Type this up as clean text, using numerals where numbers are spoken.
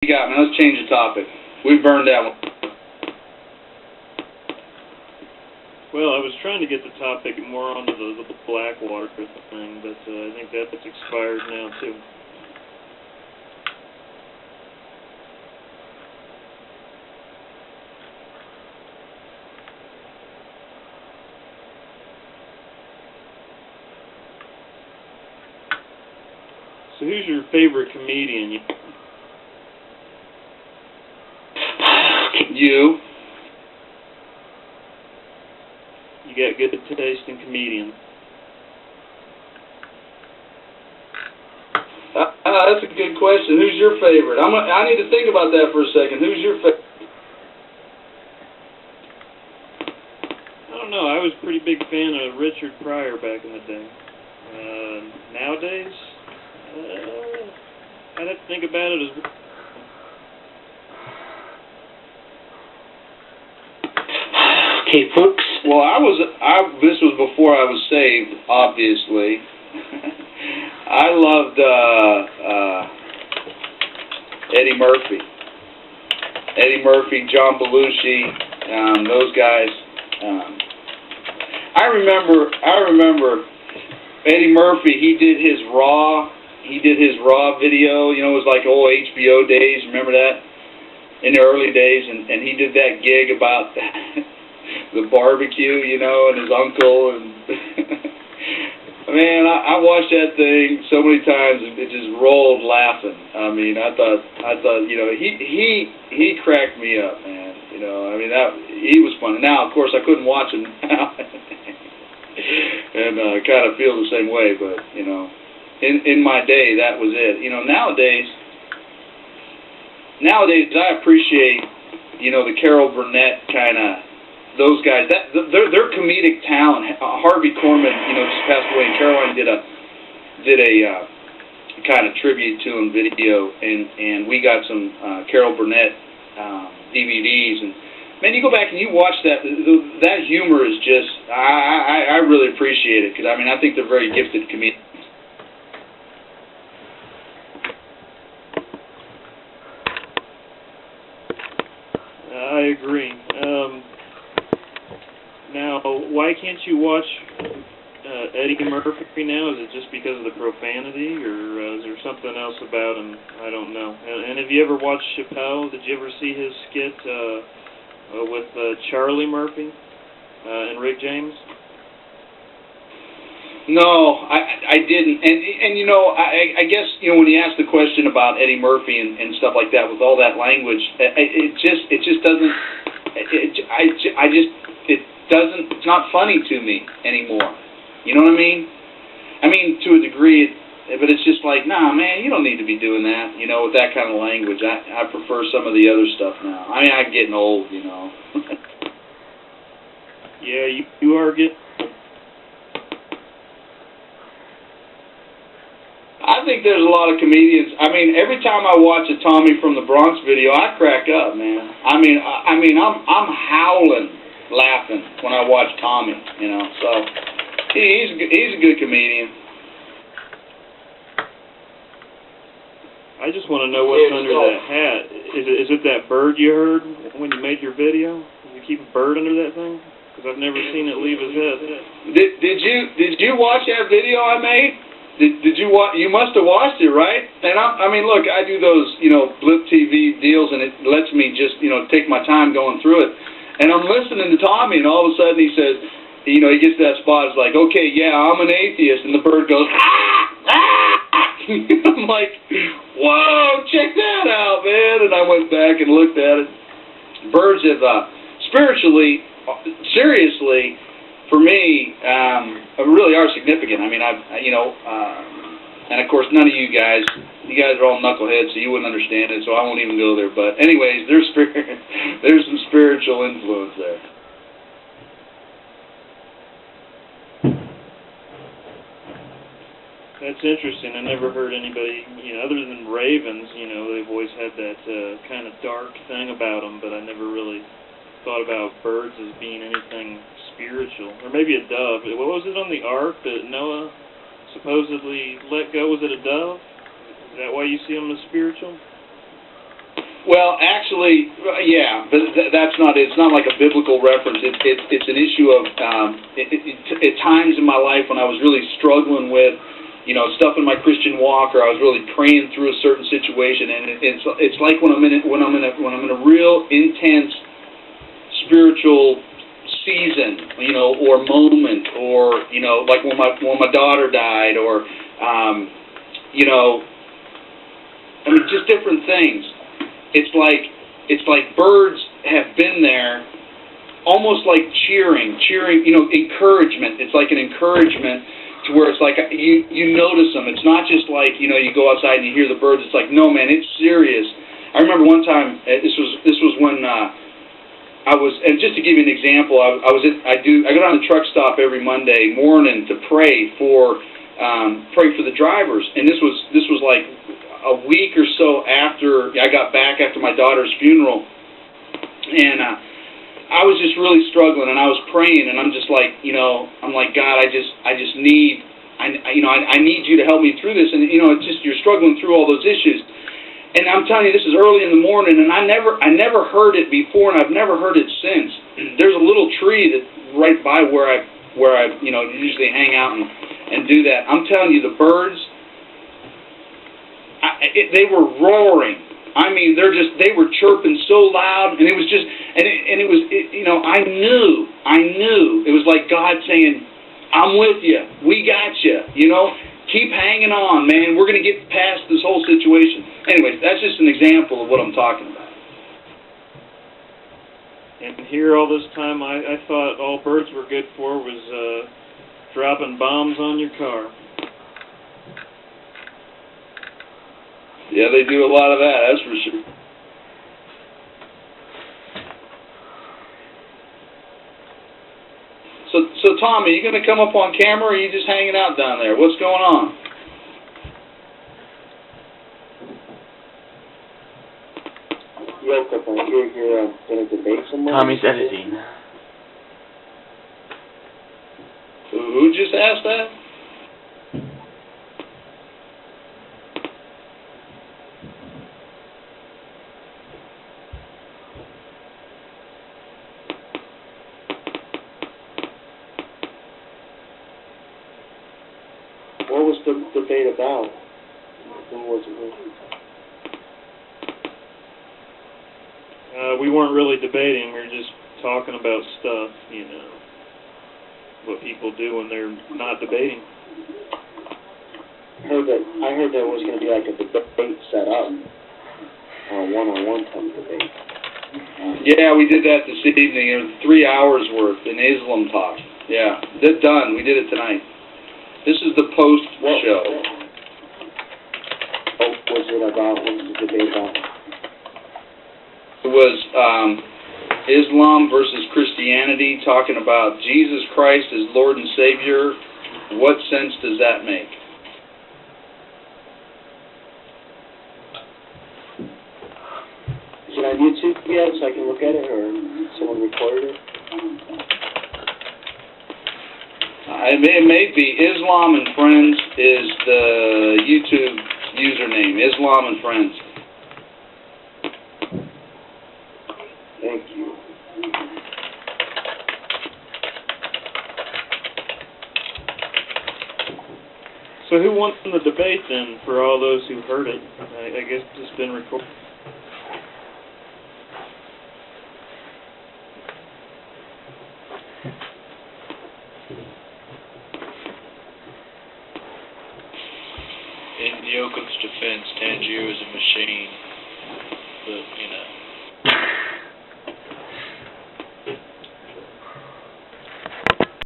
you got, man? Let's change the topic. We've burned that one. Well, I was trying to get the topic more onto the Blackwater thing, but I think that's expired now, too. So who's your favorite comedian? You. You got good taste in comedians. That's a good question. Who's your favorite? I need to think about that for a second. Who's your favorite? I don't know. I was a pretty big fan of Richard Pryor back in the day. Nowadays, I'd have to think about it as well. Okay, folks. Well, this was before I was saved, obviously. I loved Eddie Murphy. Eddie Murphy, John Belushi, those guys. I remember Eddie Murphy. He did his Raw video. You know, it was like old HBO days. Remember that? In the early days, and he did that gig about the barbecue, you know, and his uncle, and man, I watched that thing so many times, and it just rolled laughing. I mean, I thought, you know, he cracked me up, man. You know, I mean, he was funny. Now, of course, I couldn't watch him now, and kind of feel the same way. But you know, in my day, that was it. You know, nowadays, I appreciate, you know, the Carol Burnett kind of. Those guys, their comedic talent. Harvey Korman, you know, just passed away, and Caroline did a kind of tribute to him video, and we got some Carol Burnett DVDs, and man, you go back and you watch that humor is just, I really appreciate it, because I mean, I think they're very gifted comedians. I agree. Now, why can't you watch Eddie Murphy now? Is it just because of the profanity, or is there something else about him? I don't know. And have you ever watched Chappelle? Did you ever see his skit with Charlie Murphy and Rick James? No, I didn't. And you know, I guess, you know, when you ask the question about Eddie Murphy and stuff like that with all that language, it just doesn't. It's not funny to me anymore. You know what I mean? I mean, to a degree, but it's just like, nah, man, you don't need to be doing that, you know, with that kind of language. I prefer some of the other stuff now. I mean, I'm getting old, you know. Yeah, you are getting. I think there's a lot of comedians. I mean, every time I watch a Tommy from the Bronx video, I crack up, man. I mean, I'm howling laughing when I watch Tommy, you know. So he's a good comedian. I just want to know what's under that hat. Is it that bird you heard when you made your video? Did you keep a bird under that thing? Because I've never seen it leave his head. Did you watch that video I made? Did you watch? You must have watched it, right? And I mean, look, I do those, you know, Blip TV deals, and it lets me just, you know, take my time going through it. And I'm listening to Tommy, and all of a sudden he says, you know, he gets to that spot, it's like, okay, yeah, I'm an atheist, and the bird goes, ah, ah. I'm like, whoa, check that out, man. And I went back and looked at it. Birds have, spiritually, seriously, for me, really are significant. I mean, you know, and of course, none of you guys are all knuckleheads, so you wouldn't understand it, so I won't even go there. But anyways, there's some spiritual influence there. That's interesting. I never heard anybody, you know, other than ravens, you know, they've always had that kind of dark thing about them, but I never really thought about birds as being anything spiritual. Or maybe a dove. What was it on the ark that Noah supposedly let go? Was it a dove? Is that why you see them as spiritual? Well, actually, yeah, but that's not it. It's not like a biblical reference. It's an issue of at times in my life when I was really struggling with, stuff in my Christian walk, or I was really praying through a certain situation, and it's like when I'm in a real intense spiritual season, or moment, or like when my daughter died, or just different things. It's like birds have been there, almost like cheering, encouragement. It's like an encouragement to where it's like you notice them. It's not just like you go outside and you hear the birds. It's like, no, man, it's serious. I remember one time, this was when I was, and just to give you an example, I go down to the truck stop every Monday morning to pray for the drivers, and this was like a week or so after I got back after my daughter's funeral, and I was just really struggling, and I was praying, and I'm just like, I'm like, God, I need you to help me through this, and it's just you're struggling through all those issues, and I'm telling you, this is early in the morning, and I never heard it before, and I've never heard it since. There's a little tree that's right by where I usually hang out and do that. I'm telling you, the birds, they were roaring. I mean, they were chirping so loud, and it was just, I knew it was like God saying, I'm with you, we got you, keep hanging on, man, we're going to get past this whole situation. Anyways, that's just an example of what I'm talking about. And here all this time, I thought all birds were good for was dropping bombs on your car. Yeah, they do a lot of that, that's for sure. So Tom, are you going to come up on camera, or are you just hanging out down there? What's going on? Yokeup, I hear you're going to debate someone. Tommy's editing. Who just asked that? What was the debate about? Who was it with? We weren't really debating. We were just talking about stuff, what people do when they're not debating. I heard there was going to be like a debate set up, a one-on-one type of debate. Yeah, we did that this evening. It was 3 hours worth in Islam talk. Yeah, they're done. We did it tonight. This is the post show. What was it about? What was the debate about? It was Islam versus Christianity, talking about Jesus Christ as Lord and Savior. What sense does that make? Is it on YouTube yet, so I can look at it, or someone recorded it? It may be. Islam and Friends is the YouTube username. Islam and Friends. Thank you. So who won the debate then, for all those who heard it? I guess it's been recorded. In Yokeup's defense, Tangier is a machine, but,